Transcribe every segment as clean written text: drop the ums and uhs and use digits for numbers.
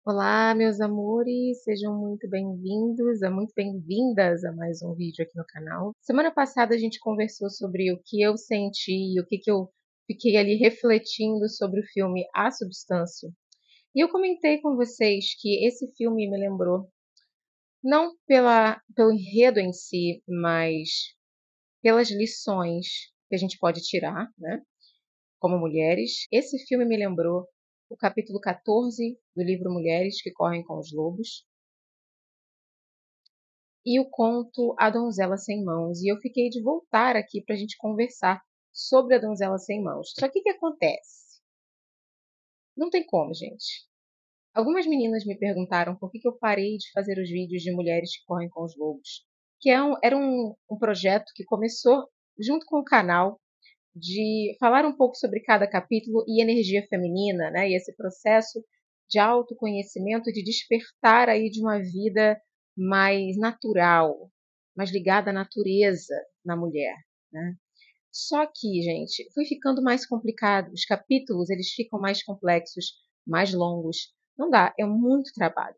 Olá, meus amores, sejam muito bem-vindas a mais um vídeo aqui no canal. Semana passada a gente conversou sobre o que eu senti, o que eu fiquei ali refletindo sobre o filme A Substância. E eu comentei com vocês que esse filme me lembrou, não pelo enredo em si, mas pelas lições que a gente pode tirar, né, como mulheres. Esse filme me lembrou o capítulo 14 do livro Mulheres que Correm com os Lobos, e o conto A Donzela Sem Mãos. E eu fiquei de voltar aqui para a gente conversar sobre A Donzela Sem Mãos. Só que o que acontece? Não tem como, gente. Algumas meninas me perguntaram por que eu parei de fazer os vídeos de mulheres que correm com os lobos, que era um projeto que começou junto com o canal, de falar um pouco sobre cada capítulo e energia feminina, né? E esse processo de autoconhecimento, de despertar aí de uma vida mais natural, mais ligada à natureza na mulher, né? Só que, gente, foi ficando mais complicado. Os capítulos, eles ficam mais complexos, mais longos. Não dá, é muito trabalho.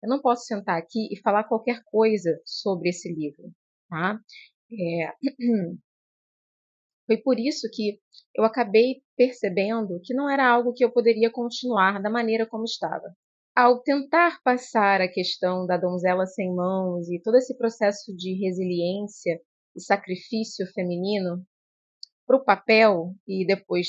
Eu não posso sentar aqui e falar qualquer coisa sobre esse livro, tá? É, Foi por isso que eu acabei percebendo que não era algo que eu poderia continuar da maneira como estava. Ao tentar passar a questão da donzela sem mãos e todo esse processo de resiliência e sacrifício feminino para o papel e depois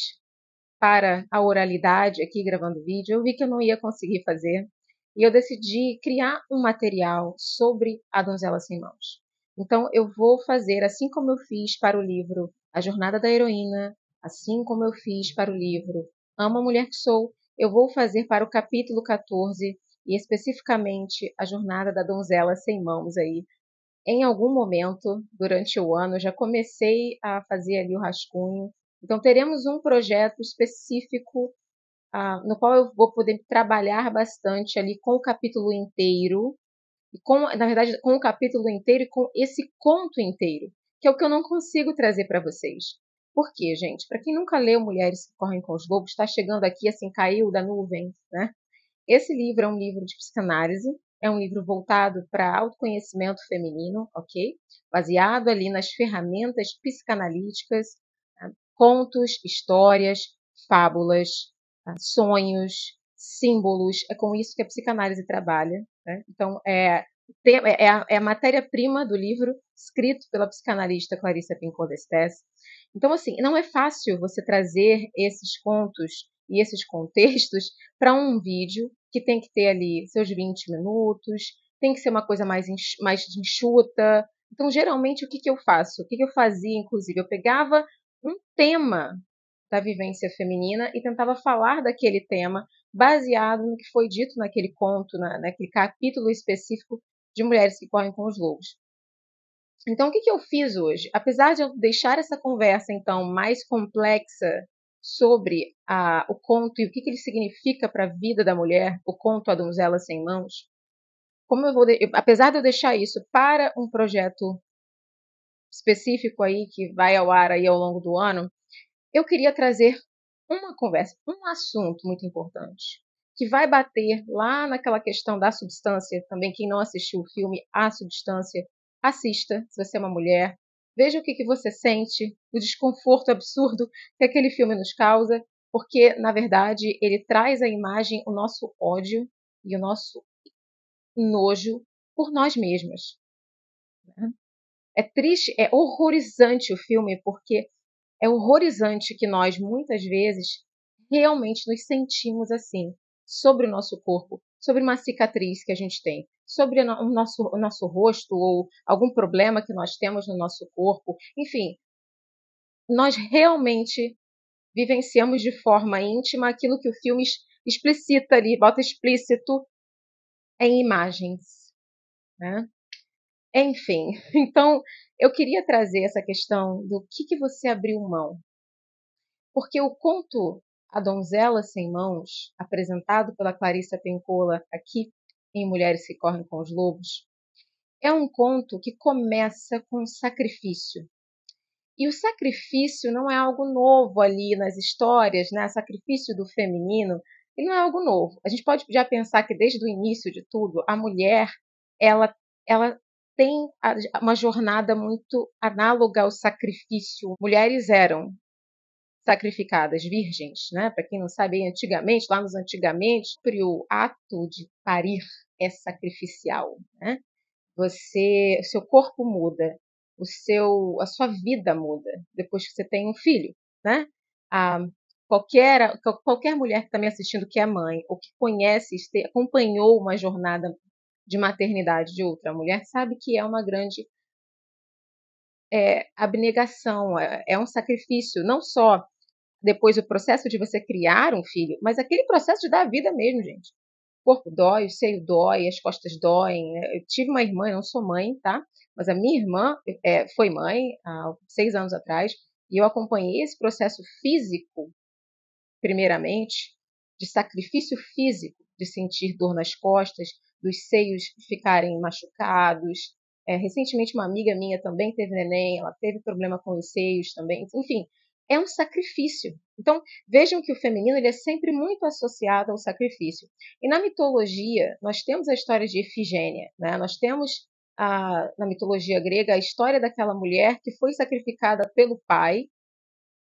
para a oralidade aqui gravando vídeo, eu vi que eu não ia conseguir fazer e eu decidi criar um material sobre a donzela sem mãos. Então eu vou fazer, assim como eu fiz para o livro A Jornada da Heroína, assim como eu fiz para o livro Amo a Mulher que Sou, eu vou fazer para o capítulo 14 e especificamente a Jornada da Donzela Sem Mãos aí. Em algum momento durante o ano eu já comecei a fazer ali o rascunho. Então teremos um projeto específico, no qual eu vou poder trabalhar bastante ali com o capítulo inteiro, e na verdade, com o capítulo inteiro e com esse conto inteiro, que é o que eu não consigo trazer para vocês. Por quê, gente? Para quem nunca leu Mulheres que Correm com os Lobos, está chegando aqui assim, caiu da nuvem, né? Esse livro é um livro de psicanálise, é um livro voltado para autoconhecimento feminino, ok? Baseado ali nas ferramentas psicanalíticas, tá? Contos, histórias, fábulas, tá? Sonhos, símbolos. É com isso que a psicanálise trabalha, né? Então, é a matéria-prima do livro, escrito pela psicanalista Clarissa Pinkola Estés. Então, assim, não é fácil você trazer esses contos e esses contextos para um vídeo que tem que ter ali seus 20 minutos, tem que ser uma coisa mais enxuta. Então, geralmente, o que eu faço? O que eu fazia, inclusive? Eu pegava um tema da vivência feminina e tentava falar daquele tema baseado no que foi dito naquele conto, naquele capítulo específico de Mulheres que Correm com os Lobos. Então, o que eu fiz hoje? Apesar de eu deixar essa conversa, então, mais complexa sobre o conto e o que ele significa para a vida da mulher, o conto A Donzela Sem Mãos, apesar de eu deixar isso para um projeto específico aí, que vai ao ar aí ao longo do ano, eu queria trazer uma conversa, um assunto muito importante, que vai bater lá naquela questão da substância. Também quem não assistiu o filme A Substância, assista, se você é uma mulher, veja o que você sente, o desconforto absurdo que aquele filme nos causa, porque, na verdade, ele traz à imagem o nosso ódio e o nosso nojo por nós mesmas, né? É triste, é horrorizante o filme, porque é horrorizante que nós, muitas vezes, realmente nos sentimos assim, sobre o nosso corpo, sobre uma cicatriz que a gente tem, sobre o nosso rosto ou algum problema que nós temos no nosso corpo. Enfim, nós realmente vivenciamos de forma íntima aquilo que o filme explicita ali, bota explícito em imagens, né? Enfim, então eu queria trazer essa questão do que você abriu mão. Porque o conto A Donzela Sem Mãos, apresentado pela Clarissa Pinkola aqui em Mulheres que Correm com os Lobos, é um conto que começa com sacrifício. E o sacrifício não é algo novo ali nas histórias, né? O sacrifício do feminino, E não é algo novo. A gente pode já pensar que desde o início de tudo, a mulher, ela, ela tem uma jornada muito análoga ao sacrifício. Mulheres eram sacrificadas virgens, né? Para quem não sabe, antigamente, lá nos antigamente, o ato de parir é sacrificial, né? Seu corpo muda, a sua vida muda depois que você tem um filho, né? Ah, qualquer mulher que está me assistindo que é mãe ou que conhece, acompanhou uma jornada de maternidade de outra mulher, sabe que é uma grande abnegação, é um sacrifício, não só depois o processo de você criar um filho, mas aquele processo de dar vida mesmo, gente. O corpo dói, o seio dói, as costas doem. Eu tive uma irmã, eu não sou mãe, tá? Mas a minha irmã foi mãe há 6 anos atrás, e eu acompanhei esse processo físico, primeiramente, de sacrifício físico, de sentir dor nas costas, dos seios ficarem machucados. Recentemente, uma amiga minha também teve neném, ela teve problema com os seios também. Enfim, é um sacrifício. Então, vejam que o feminino ele é sempre muito associado ao sacrifício. E na mitologia, nós temos a história de Efigênia, né? Nós temos na mitologia grega a história daquela mulher que foi sacrificada pelo pai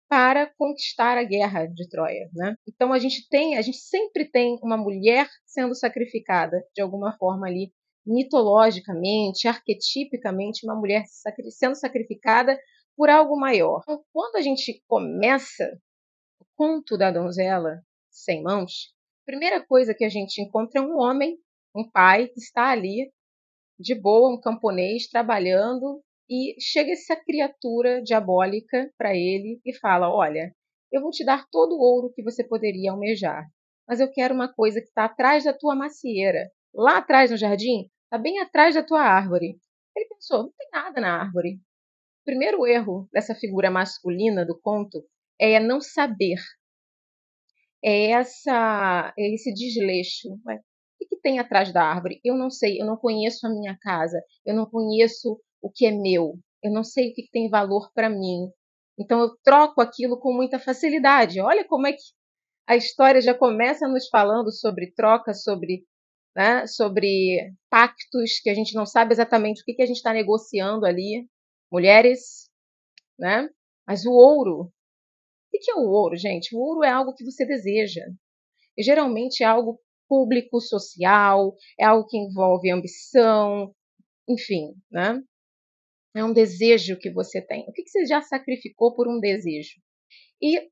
para conquistar a guerra de Troia, né? Então a gente sempre tem uma mulher sendo sacrificada de alguma forma ali, mitologicamente, arquetipicamente, uma mulher sendo sacrificada por algo maior. Então, quando a gente começa o conto da donzela sem mãos, a primeira coisa que a gente encontra é um homem, um pai que está ali de boa, um camponês trabalhando, e chega essa criatura diabólica para ele e fala: Olha, eu vou te dar todo o ouro que você poderia almejar, mas eu quero uma coisa que está atrás da tua macieira, lá atrás no jardim, está bem atrás da tua árvore. Ele pensou: não tem nada na árvore. O primeiro erro dessa figura masculina do conto é não saber, é esse desleixo. Ué, o que tem atrás da árvore? Eu não sei, eu não conheço a minha casa, eu não conheço o que é meu, eu não sei o que tem valor para mim. Então eu troco aquilo com muita facilidade. Olha como é que a história já começa nos falando sobre troca, sobre pactos que a gente não sabe exatamente o que a gente está negociando ali. Mulheres, né? Mas o ouro, o que é o ouro, gente? O ouro é algo que você deseja. E geralmente é algo público, social, é algo que envolve ambição, enfim, né? É um desejo que você tem. O que você já sacrificou por um desejo? E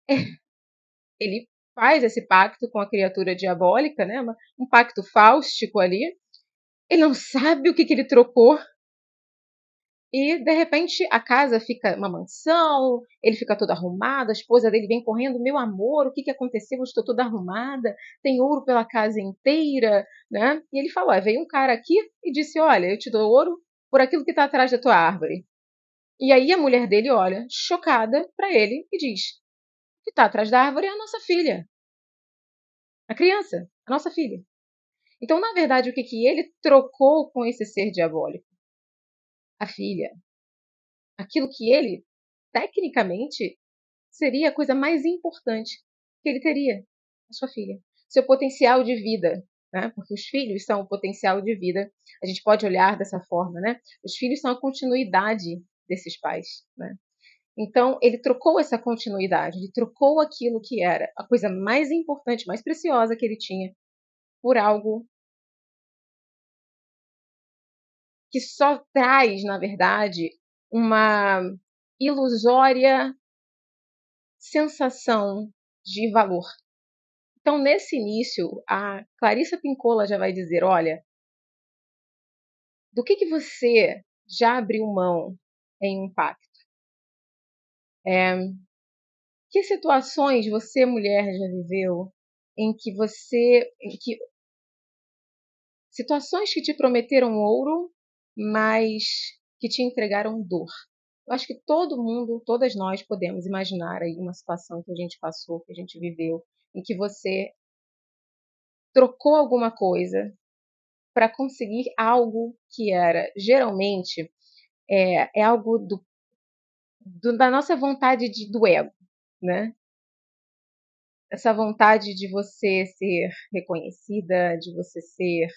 ele faz esse pacto com a criatura diabólica, né? Um pacto fáustico ali. Ele não sabe o que ele trocou. E, de repente, a casa fica uma mansão, ele fica todo arrumado, a esposa dele vem correndo: meu amor, o que aconteceu? Eu estou toda arrumada, tem ouro pela casa inteira, né? E ele falou: veio um cara aqui e disse: olha, eu te dou ouro por aquilo que está atrás da tua árvore. E aí a mulher dele olha, chocada, para ele e diz: o que está atrás da árvore é a nossa filha, a criança, a nossa filha. Então, na verdade, o que ele trocou com esse ser diabólico? A filha. Aquilo que ele, tecnicamente, seria a coisa mais importante que ele teria, a sua filha. Seu potencial de vida, né? Porque os filhos são o potencial de vida. A gente pode olhar dessa forma, né? Os filhos são a continuidade desses pais, né? Então, ele trocou essa continuidade, ele trocou aquilo que era a coisa mais importante, mais preciosa que ele tinha, por algo que só traz, na verdade, uma ilusória sensação de valor. Então, nesse início, a Clarissa Pinkola já vai dizer: olha, do que você já abriu mão em um pacto? Que situações você, mulher, já viveu em que situações que te prometeram ouro, mas que te entregaram dor? Eu acho que todo mundo, todas nós podemos imaginar aí uma situação que a gente passou, que a gente viveu, em que você trocou alguma coisa para conseguir algo que era geralmente é algo da nossa vontade do ego, né? essa vontade de você ser reconhecida, de você ser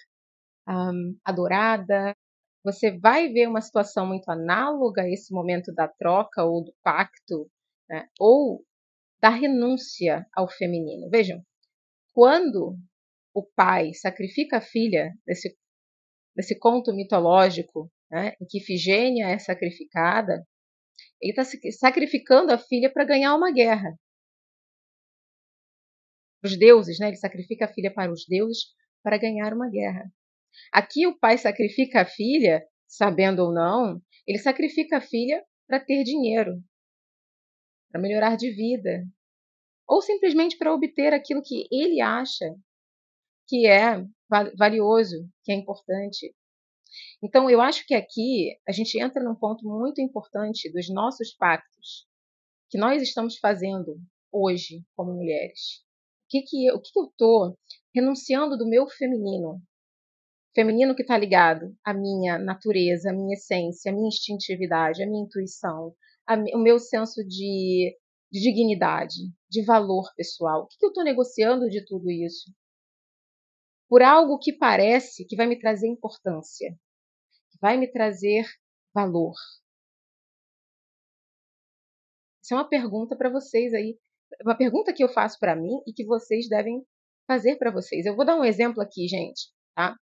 adorada. Você vai ver uma situação muito análoga a esse momento da troca ou do pacto, né? Ou da renúncia ao feminino. Vejam, quando o pai sacrifica a filha, nesse conto mitológico, né, em que Ifigênia é sacrificada, ele está sacrificando a filha para ganhar uma guerra. Os deuses, né? Ele sacrifica a filha para os deuses para ganhar uma guerra. Aqui o pai sacrifica a filha, sabendo ou não, ele sacrifica a filha para ter dinheiro, para melhorar de vida, ou simplesmente para obter aquilo que ele acha que é valioso, que é importante. Então, eu acho que aqui a gente entra num ponto muito importante dos nossos pactos, que nós estamos fazendo hoje como mulheres. O que eu estou renunciando do meu feminino? Feminino que está ligado à minha natureza, à minha essência, à minha instintividade, à minha intuição, o meu senso de dignidade, de valor pessoal. O que eu estou negociando de tudo isso? Por algo que parece que vai me trazer importância, que vai me trazer valor. Isso é uma pergunta para vocês aí, uma pergunta que eu faço para mim e que vocês devem fazer para vocês. Eu vou dar um exemplo aqui, gente, tá?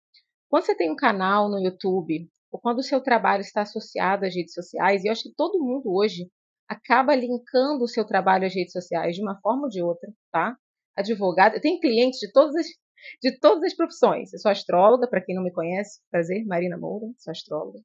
Quando você tem um canal no YouTube, ou quando o seu trabalho está associado às redes sociais, e eu acho que todo mundo hoje acaba linkando o seu trabalho às redes sociais de uma forma ou de outra, tá? Advogado, eu tenho clientes de todas as profissões. Eu sou astróloga, para quem não me conhece, prazer, Marina Moura, sou astróloga.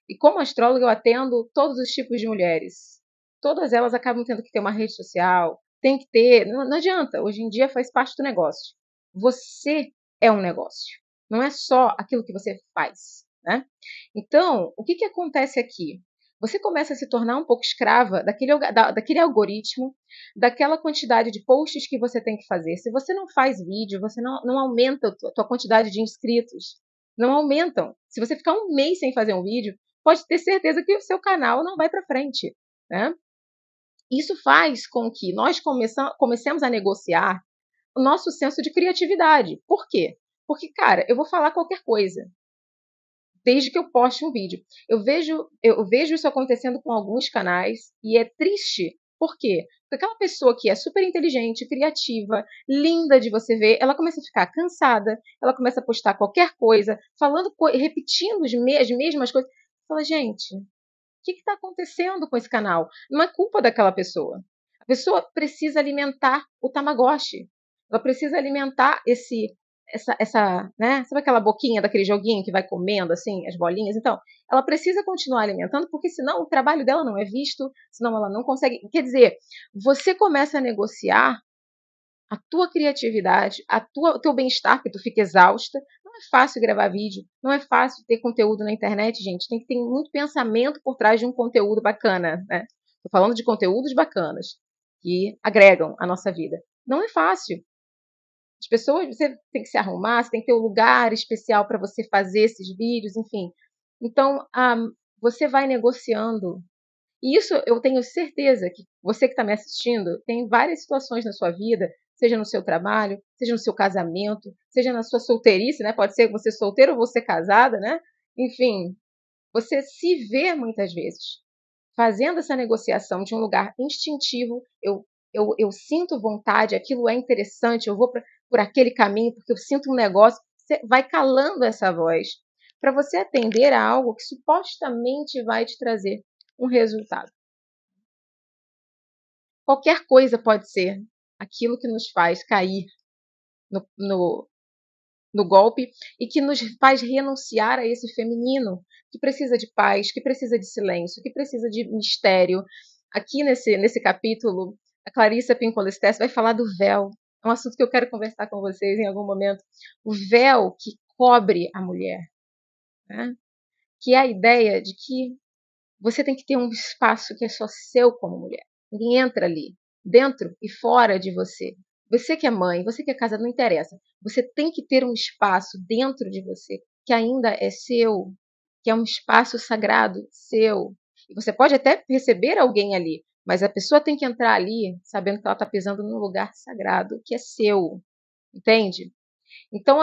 E como astróloga, eu atendo todos os tipos de mulheres. Todas elas acabam tendo que ter uma rede social, tem que ter, não adianta, hoje em dia faz parte do negócio. Você é um negócio. Não é só aquilo que você faz, né? Então, o que acontece aqui? Você começa a se tornar um pouco escrava daquele algoritmo, daquela quantidade de posts que você tem que fazer. Se você não faz vídeo, você não aumenta a tua quantidade de inscritos. Não aumentam. Se você ficar um mês sem fazer um vídeo, pode ter certeza que o seu canal não vai para frente, né? Isso faz com que nós comecemos a negociar o nosso senso de criatividade. Por quê? Porque, cara, eu vou falar qualquer coisa, desde que eu poste um vídeo. Eu vejo isso acontecendo com alguns canais e é triste. Por quê? Porque aquela pessoa que é super inteligente, criativa, linda de você ver, ela começa a ficar cansada, ela começa a postar qualquer coisa, repetindo as mesmas coisas. Fala, gente, o que está acontecendo com esse canal? Não é culpa daquela pessoa. A pessoa precisa alimentar o Tamagotchi. Ela precisa alimentar né? Sabe aquela boquinha daquele joguinho que vai comendo assim as bolinhas? Então, ela precisa continuar alimentando, porque senão o trabalho dela não é visto, senão ela não consegue. Quer dizer, você começa a negociar a tua criatividade, o teu bem-estar, porque tu fica exausta. Não é fácil gravar vídeo, não é fácil ter conteúdo na internet, gente. Tem que ter muito pensamento por trás de um conteúdo bacana, né? Tô falando de conteúdos bacanas que agregam a nossa vida. Não é fácil. As pessoas, você tem que se arrumar, você tem que ter um lugar especial para você fazer esses vídeos, enfim. Então, você vai negociando. E isso eu tenho certeza que você que está me assistindo tem várias situações na sua vida, seja no seu trabalho, seja no seu casamento, seja na sua solteirice, né? Pode ser você solteira ou você casada, né? Enfim, você se vê muitas vezes fazendo essa negociação de um lugar instintivo. Eu sinto vontade, aquilo é interessante, eu vou por aquele caminho porque eu sinto um negócio. Você vai calando essa voz para você atender a algo que supostamente vai te trazer um resultado. Qualquer coisa pode ser aquilo que nos faz cair no golpe e que nos faz renunciar a esse feminino que precisa de paz, que precisa de silêncio, que precisa de mistério. Aqui nesse capítulo, a Clarissa Pinkola Estés vai falar do véu. É um assunto que eu quero conversar com vocês em algum momento. O véu que cobre a mulher, né? Que é a ideia de que você tem que ter um espaço que é só seu como mulher. Ninguém entra ali, dentro e fora de você. Você que é mãe, você que é casada, não interessa. Você tem que ter um espaço dentro de você que ainda é seu, que é um espaço sagrado seu. E você pode até receber alguém ali, mas a pessoa tem que entrar ali sabendo que ela está pisando num lugar sagrado, que é seu, entende? Então,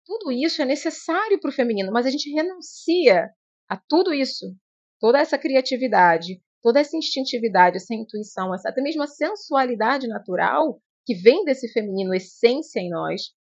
tudo isso é necessário para o feminino, mas a gente renuncia a tudo isso, toda essa criatividade, toda essa instintividade, essa intuição, até mesmo a sensualidade natural que vem desse feminino, essência em nós,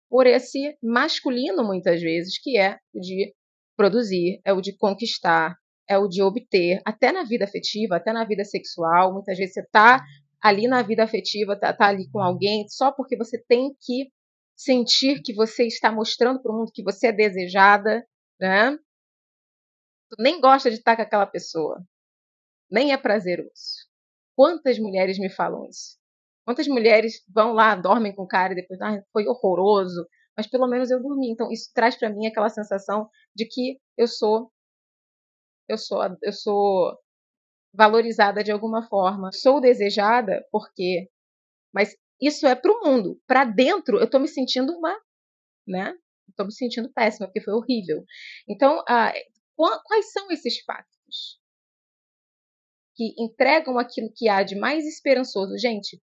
por esse masculino, muitas vezes, que é o de produzir, é o de conquistar, é o de obter, até na vida afetiva, até na vida sexual. Muitas vezes você está ali na vida afetiva, tá ali com alguém, só porque você tem que sentir que você está mostrando para o mundo que você é desejada, né? Tu nem gosta de estar com aquela pessoa, nem é prazeroso. Quantas mulheres me falam isso? Quantas mulheres vão lá, dormem com o cara e depois, foi horroroso, mas pelo menos eu dormi. Então isso traz para mim aquela sensação de que eu sou valorizada de alguma forma. Sou desejada porque, mas isso é para o mundo. Para dentro eu estou me sentindo né? Estou me sentindo péssima porque foi horrível. Então, quais são esses factos que entregam aquilo que há de mais esperançoso? Gente,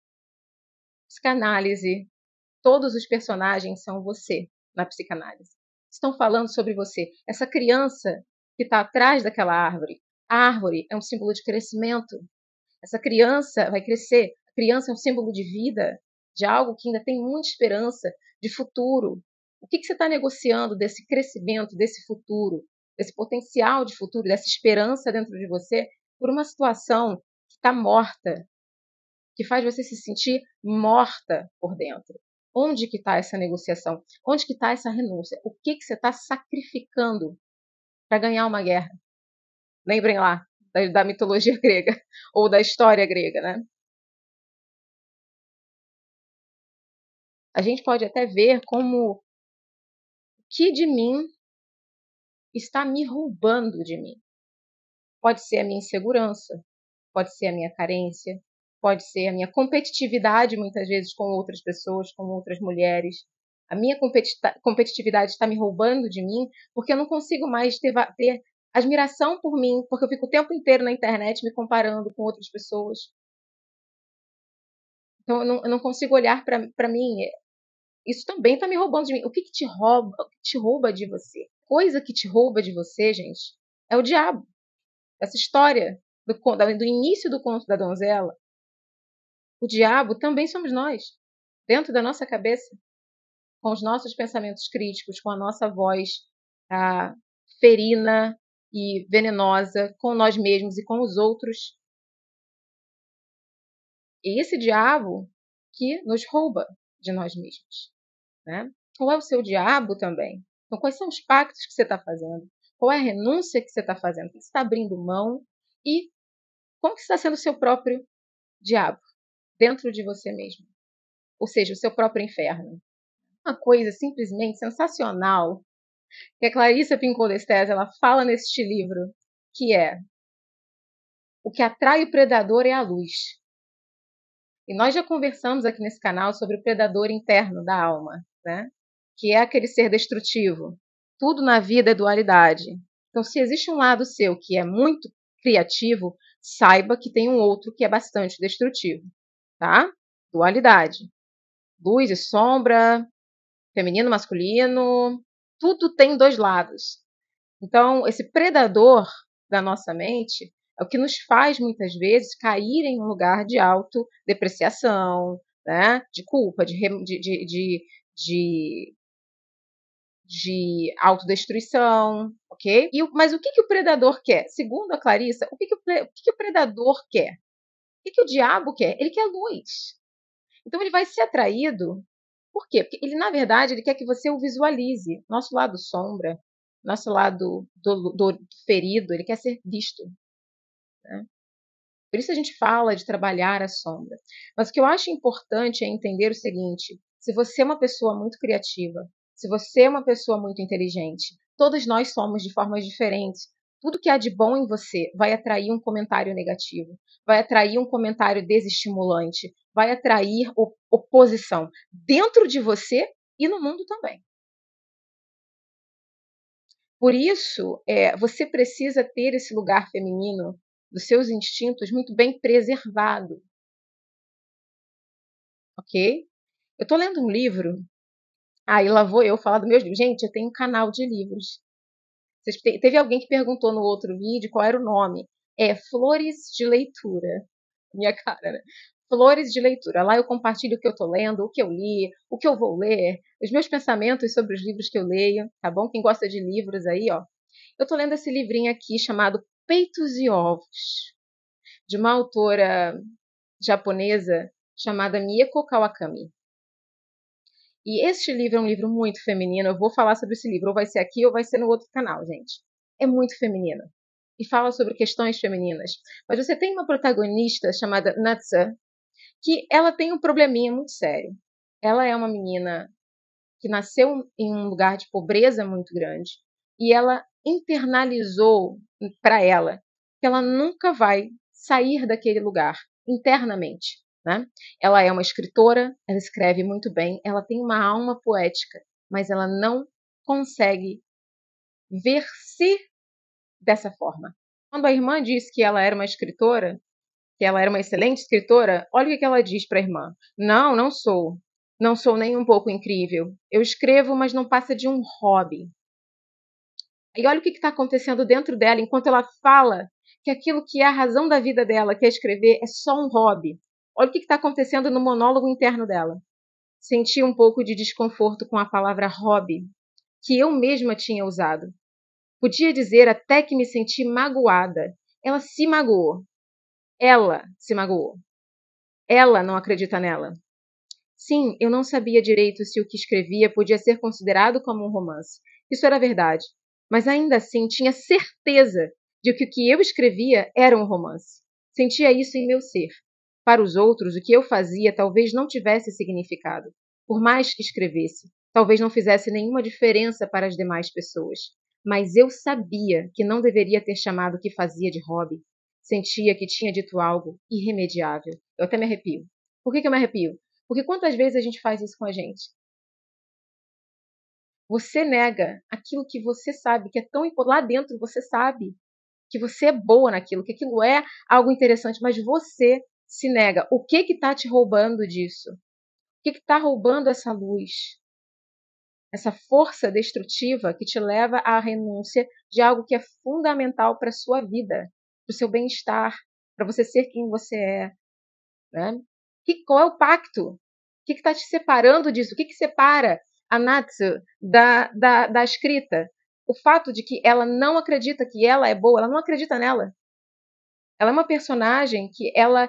psicanálise, todos os personagens são você na psicanálise. Estão falando sobre você. Essa criança que está atrás daquela árvore. A árvore é um símbolo de crescimento. Essa criança vai crescer. A criança é um símbolo de vida, de algo que ainda tem muita esperança, de futuro. O que você está negociando desse crescimento, desse futuro, desse potencial de futuro, dessa esperança dentro de você, por uma situação que está morta, que faz você se sentir morta por dentro? Onde que está essa negociação? Onde que está essa renúncia? O que você está sacrificando para ganhar uma guerra? Lembrem lá da mitologia grega ou da história grega, né? A gente pode até ver como o que de mim está me roubando de mim. Pode ser a minha insegurança, pode ser a minha carência, pode ser a minha competitividade, muitas vezes, com outras pessoas, com outras mulheres. A minha competitividade está me roubando de mim porque eu não consigo mais ter admiração por mim, porque eu fico o tempo inteiro na internet me comparando com outras pessoas. Então eu não consigo olhar para mim. Isso também está me roubando de mim. O que te rouba? O que te rouba de você? Coisa que te rouba de você, gente, é o diabo. Essa história do início do conto da donzela, o diabo também somos nós, dentro da nossa cabeça, com os nossos pensamentos críticos, com a nossa voz ferina e venenosa com nós mesmos e com os outros. E esse diabo que nos rouba de nós mesmos, né? Qual é o seu diabo também? Então, quais são os pactos que você está fazendo? Qual é a renúncia que você está fazendo? O que você está abrindo mão? E como que você está sendo o seu próprio diabo dentro de você mesmo? Ou seja, o seu próprio inferno. Uma coisa simplesmente sensacional que a Clarissa Pinkola Estés ela fala neste livro, que é: o que atrai o predador é a luz. E nós já conversamos aqui nesse canal sobre o predador interno da alma, né? Que é aquele ser destrutivo. Tudo na vida é dualidade. Então, se existe um lado seu que é muito criativo, saiba que tem um outro que é bastante destrutivo, tá? Dualidade. Luz e sombra, feminino, masculino, tudo tem dois lados. Então, esse predador da nossa mente é o que nos faz, muitas vezes, cair em um lugar de autodepreciação, né? De culpa, de autodestruição, ok? Mas o que o predador quer? Segundo a Clarissa, o que o predador quer? O que o diabo quer? Ele quer luz. Então ele vai ser atraído. Por quê? Porque ele, na verdade, ele quer que você o visualize. Nosso lado sombra, nosso lado do ferido, ele quer ser visto, né? Por isso a gente fala de trabalhar a sombra. Mas o que eu acho importante é entender o seguinte: se você é uma pessoa muito criativa, se você é uma pessoa muito inteligente, todos nós somos de formas diferentes. Tudo que há de bom em você vai atrair um comentário negativo, vai atrair um comentário desestimulante, vai atrair oposição dentro de você e no mundo também. Por isso, você precisa ter esse lugar feminino dos seus instintos muito bem preservado, ok? Eu estou lendo um livro, aí lá vou eu falar dos meus livros. Gente, eu tenho um canal de livros. Teve alguém que perguntou no outro vídeo qual era o nome. É Flores de Leitura. Minha cara, né? Flores de Leitura. Lá eu compartilho o que eu estou lendo, o que eu li, o que eu vou ler, os meus pensamentos sobre os livros que eu leio, tá bom? Quem gosta de livros aí, ó. Eu estou lendo esse livrinho aqui chamado Peitos e Ovos, de uma autora japonesa chamada Mieko Kawakami. E este livro é um livro muito feminino. Eu vou falar sobre esse livro, ou vai ser aqui ou vai ser no outro canal, gente. É muito feminino. E fala sobre questões femininas. Mas você tem uma protagonista chamada Natsa, que ela tem um probleminha muito sério. Ela é uma menina que nasceu em um lugar de pobreza muito grande e ela internalizou para ela que ela nunca vai sair daquele lugar internamente. Né? Ela é uma escritora, ela escreve muito bem, ela tem uma alma poética, mas ela não consegue ver-se dessa forma. Quando a irmã disse que ela era uma escritora, que ela era uma excelente escritora, olha o que ela diz para a irmã. Não, não sou. Não sou nem um pouco incrível. Eu escrevo, mas não passa de um hobby. E olha o que está acontecendo dentro dela enquanto ela fala que aquilo que é a razão da vida dela, que é escrever, é só um hobby. Olha o que está acontecendo no monólogo interno dela. Senti um pouco de desconforto com a palavra hobby, que eu mesma tinha usado. Podia dizer até que me senti magoada. Ela se magoou. Ela se magoou. Ela não acredita nela. Sim, eu não sabia direito se o que escrevia podia ser considerado como um romance. Isso era verdade. Mas ainda assim tinha certeza de que o que eu escrevia era um romance. Sentia isso em meu ser. Para os outros, o que eu fazia talvez não tivesse significado. Por mais que escrevesse, talvez não fizesse nenhuma diferença para as demais pessoas. Mas eu sabia que não deveria ter chamado o que fazia de hobby. Sentia que tinha dito algo irremediável. Eu até me arrepio. Por que eu me arrepio? Porque quantas vezes a gente faz isso com a gente? Você nega aquilo que você sabe, que é tão importante. Lá dentro você sabe que você é boa naquilo, que aquilo é algo interessante, mas você se nega. O que está te roubando disso? O que está roubando essa luz? Essa força destrutiva que te leva à renúncia de algo que é fundamental para a sua vida, para o seu bem-estar, para você ser quem você é. Né? Qual é o pacto? O que está te separando disso? O que separa a Natsu da escrita? O fato de que ela não acredita que ela é boa, ela não acredita nela. Ela é uma personagem que ela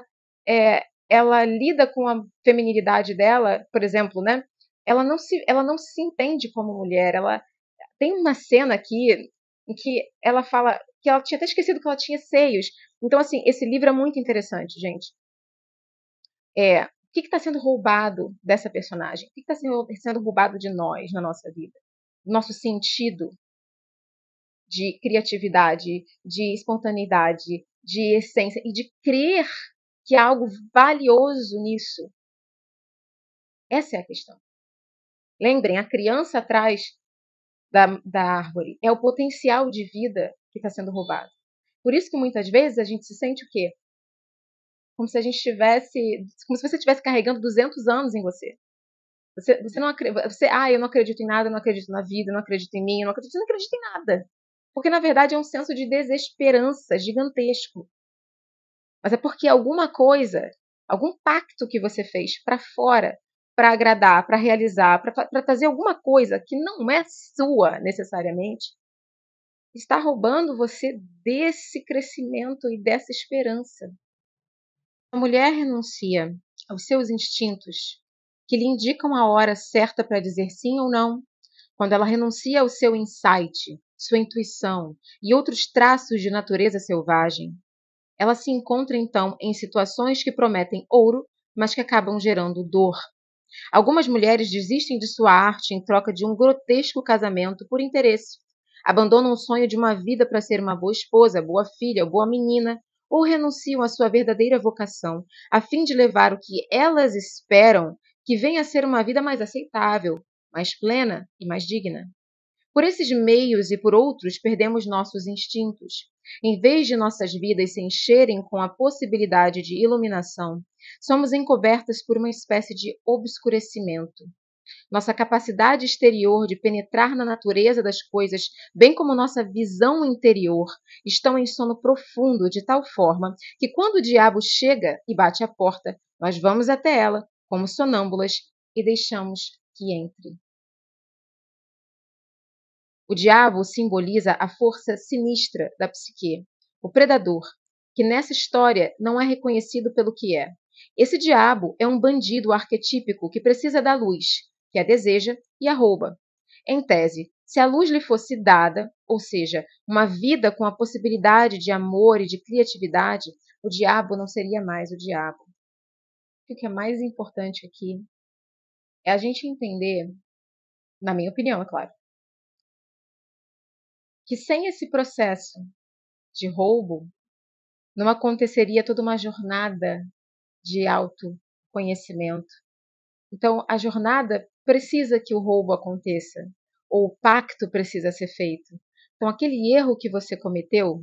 lida com a feminilidade dela, por exemplo, né? Ela não se entende como mulher. Ela tem uma cena aqui em que ela fala que ela tinha até esquecido que ela tinha seios. Então, assim, esse livro é muito interessante, gente. O que está sendo roubado dessa personagem? O que está sendo roubado de nós na nossa vida? Nosso sentido de criatividade, de espontaneidade, de essência e de crer que há algo valioso nisso. Essa é a questão. Lembrem, a criança atrás da árvore é o potencial de vida que está sendo roubado. Por isso que muitas vezes a gente se sente o quê? Como se a gente tivesse, como se você estivesse carregando 200 anos em você. Você não acredita, eu não acredito em nada, eu não acredito na vida, eu não acredito em mim, você não acredita em nada. Porque na verdade é um senso de desesperança gigantesco. Mas é porque alguma coisa, algum pacto que você fez para fora, para agradar, para realizar, para trazer alguma coisa que não é sua necessariamente, está roubando você desse crescimento e dessa esperança. A mulher renuncia aos seus instintos, que lhe indicam a hora certa para dizer sim ou não, quando ela renuncia ao seu insight, sua intuição e outros traços de natureza selvagem, ela se encontra então em situações que prometem ouro, mas que acabam gerando dor. Algumas mulheres desistem de sua arte em troca de um grotesco casamento por interesse. Abandonam o sonho de uma vida para ser uma boa esposa, boa filha, boa menina, ou renunciam à sua verdadeira vocação, a fim de levar o que elas esperam que venha a ser uma vida mais aceitável, mais plena e mais digna. Por esses meios e por outros, perdemos nossos instintos. Em vez de nossas vidas se encherem com a possibilidade de iluminação, somos encobertas por uma espécie de obscurecimento. Nossa capacidade exterior de penetrar na natureza das coisas, bem como nossa visão interior, estão em sono profundo de tal forma que quando o diabo chega e bate à porta, nós vamos até ela, como sonâmbulas, e deixamos que entre. O diabo simboliza a força sinistra da psique, o predador, que nessa história não é reconhecido pelo que é. Esse diabo é um bandido arquetípico que precisa da luz, que a deseja e a rouba. Em tese, se a luz lhe fosse dada, ou seja, uma vida com a possibilidade de amor e de criatividade, o diabo não seria mais o diabo. O que é mais importante aqui é a gente entender, na minha opinião, é claro, que sem esse processo de roubo, não aconteceria toda uma jornada de autoconhecimento. Então, a jornada precisa que o roubo aconteça, ou o pacto precisa ser feito. Então, aquele erro que você cometeu,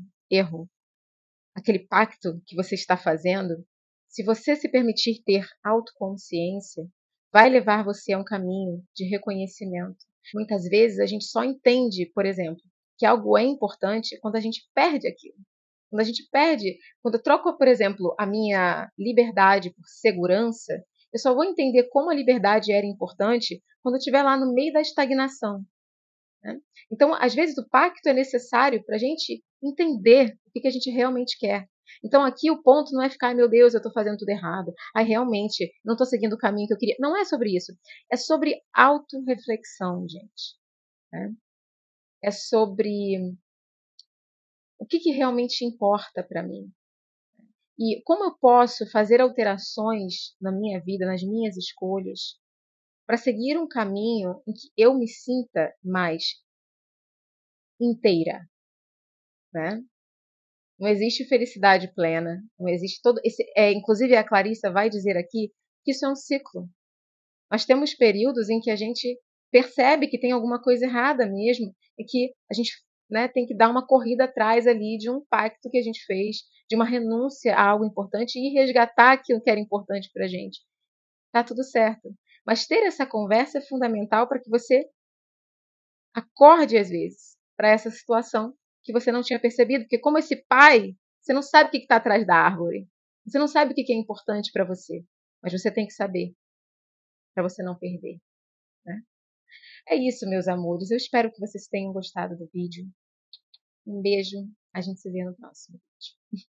aquele pacto que você está fazendo, se você se permitir ter autoconsciência, vai levar você a um caminho de reconhecimento. Muitas vezes a gente só entende, por exemplo, que algo é importante quando a gente perde aquilo. Quando a gente perde, quando eu troco, por exemplo, a minha liberdade por segurança, eu só vou entender como a liberdade era importante quando eu estiver lá no meio da estagnação. Né? Então, às vezes, o pacto é necessário para a gente entender o que a gente realmente quer. Então, aqui o ponto não é ficar, meu Deus, eu estou fazendo tudo errado. Ai, realmente, não estou seguindo o caminho que eu queria. Não é sobre isso. É sobre autorreflexão, gente. Né? É sobre o que realmente importa para mim. E como eu posso fazer alterações na minha vida, nas minhas escolhas, para seguir um caminho em que eu me sinta mais inteira, né? Não existe felicidade plena, não existe todo esse. Inclusive, a Clarissa vai dizer aqui que isso é um ciclo. Nós temos períodos em que a gente percebe que tem alguma coisa errada mesmo e que a gente, né, tem que dar uma corrida atrás ali de um pacto que a gente fez, de uma renúncia a algo importante e resgatar aquilo que era importante para a gente. Tá tudo certo. Mas ter essa conversa é fundamental para que você acorde, às vezes, para essa situação que você não tinha percebido. Porque, como esse pai, você não sabe o que está atrás da árvore. Você não sabe o que é importante para você. Mas você tem que saber, para você não perder. Né? É isso, meus amores. Eu espero que vocês tenham gostado do vídeo. Um beijo. A gente se vê no próximo vídeo.